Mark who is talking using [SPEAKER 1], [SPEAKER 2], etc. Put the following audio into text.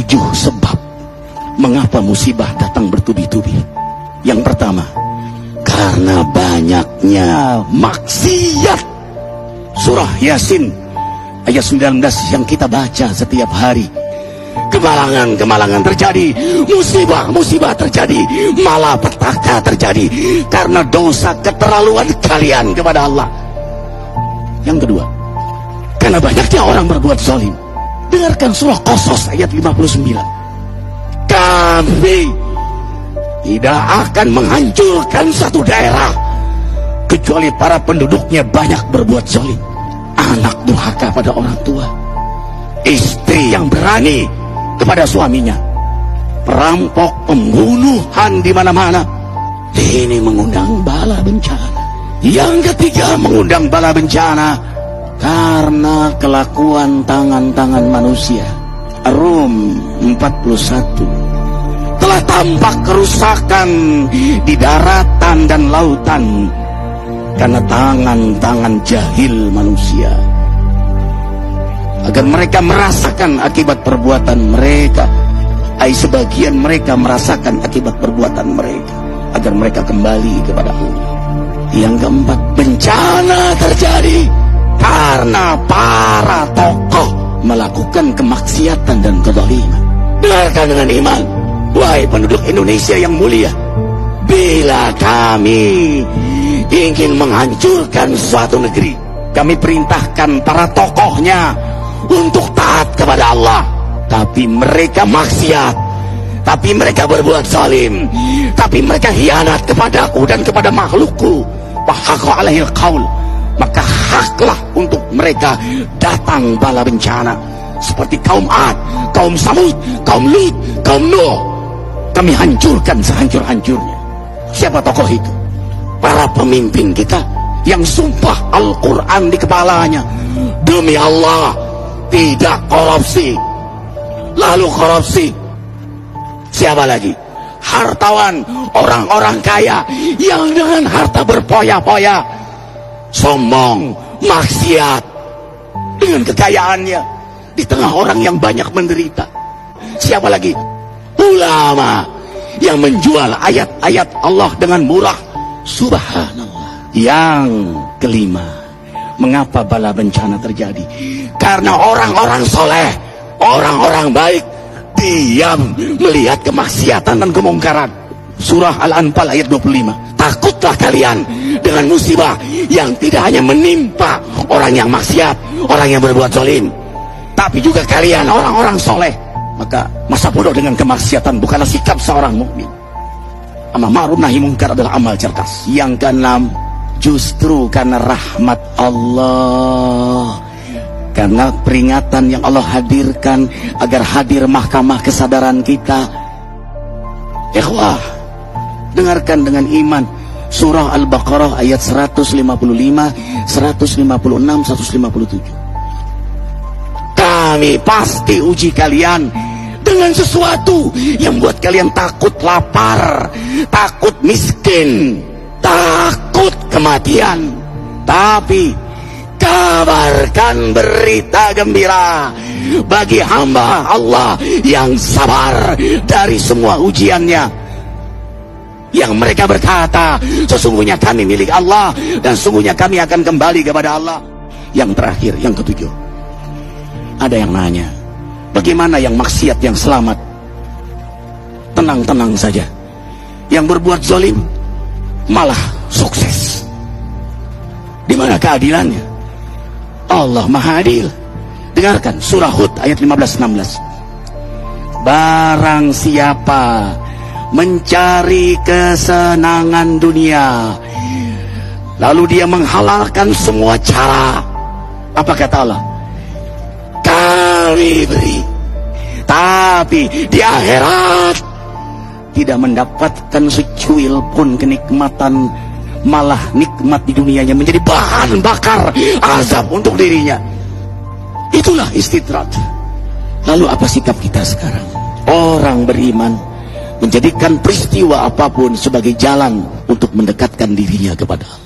[SPEAKER 1] 7 sebab mengapa musibah datang bertubi-tubi. Yang pertama, karena banyaknya maksiat. Surah Yasin ayat 19 yang kita baca setiap hari. Kemalangan terjadi, musibah terjadi, malapetaka terjadi karena dosa keterlaluan kalian kepada Allah. Yang kedua, karena banyaknya orang berbuat zalim. Dengarkan surah Qasas ayat 59. Kami tidak akan menghancurkan satu daerah kecuali para penduduknya banyak berbuat zalim. Anak durhaka pada orang tua, istri yang berani kepada suaminya, perampok, pembunuhan di mana-mana. Ini mengundang bala bencana. Yang ketiga, mengundang bala bencana karena kelakuan tangan-tangan manusia. Rum 41. Telah tampak kerusakan di daratan dan lautan karena tangan-tangan jahil manusia, agar mereka merasakan akibat perbuatan mereka. Sebagian mereka merasakan akibat perbuatan mereka, agar mereka kembali kepada Allah. Yang keempat, bencana terjadi karena para tokoh melakukan kemaksiatan dan kezaliman. Dengarkan dengan iman, wahai penduduk Indonesia yang mulia. Bila kami ingin menghancurkan suatu negeri, kami perintahkan para tokohnya untuk taat kepada Allah, tapi mereka maksiat, tapi mereka berbuat zalim, tapi mereka hianat kepadaku dan kepada makhlukku. Fahaqa alaihil qaul, maka haklah untuk mereka datang bala bencana seperti kaum Ad, kaum Samud, kaum Lut, kaum Nuh. Kami hancurkan sehancur-hancurnya. Siapa tokoh itu? Para pemimpin kita yang sumpah Al-Quran di kepalanya, demi Allah tidak korupsi. Lalu korupsi. Siapa lagi? Hartawan, orang-orang kaya yang dengan harta berpoya-poya, sombong, maksiat dengan kekayaannya di tengah orang yang banyak menderita. Siapa lagi? Ulama yang menjual ayat-ayat Allah dengan murah. Subhanallah. Yang kelima, mengapa bala bencana terjadi? Karena orang-orang soleh, orang-orang baik diam melihat kemaksiatan dan kemungkaran. Surah Al-Anfal ayat 25. Takutlah kalian dengan musibah yang tidak hanya menimpa orang yang maksiat, orang yang berbuat zalim, tapi juga kalian orang-orang soleh. Maka masa bodoh dengan kemaksiatan bukanlah sikap seorang mukmin. Amar ma'ruf nahi munkar adalah amal cerdas. Yang keenam, justru karena rahmat Allah, karena peringatan yang Allah hadirkan agar hadir mahkamah kesadaran kita. Ikhwah, dengarkan dengan iman surah Al-Baqarah ayat 155, 156, 157. Kami pasti uji kalian dengan sesuatu yang buat kalian takut lapar, takut miskin, takut kematian. Tapi kabarkan berita gembira bagi hamba Allah yang sabar dari semua ujiannya, yang mereka berkata, sesungguhnya kami milik Allah dan sesungguhnya kami akan kembali kepada Allah. Yang terakhir, yang ketujuh, ada yang nanya, bagaimana yang maksiat yang selamat? Tenang-tenang saja. Yang berbuat zalim malah sukses. Di mana keadilannya? Allah Maha Adil. Dengarkan surah Hud ayat 15-16. Barang siapa mencari kesenangan dunia, lalu dia menghalalkan semua cara, apa kata Allah? Kami beri, tapi di akhirat tidak mendapatkan secuil pun kenikmatan, malah nikmat di dunianya menjadi bahan bakar azab untuk dirinya. Itulah istidrat. Lalu apa sikap kita sekarang? Orang beriman menjadikan peristiwa apapun sebagai jalan untuk mendekatkan dirinya kepada Allah.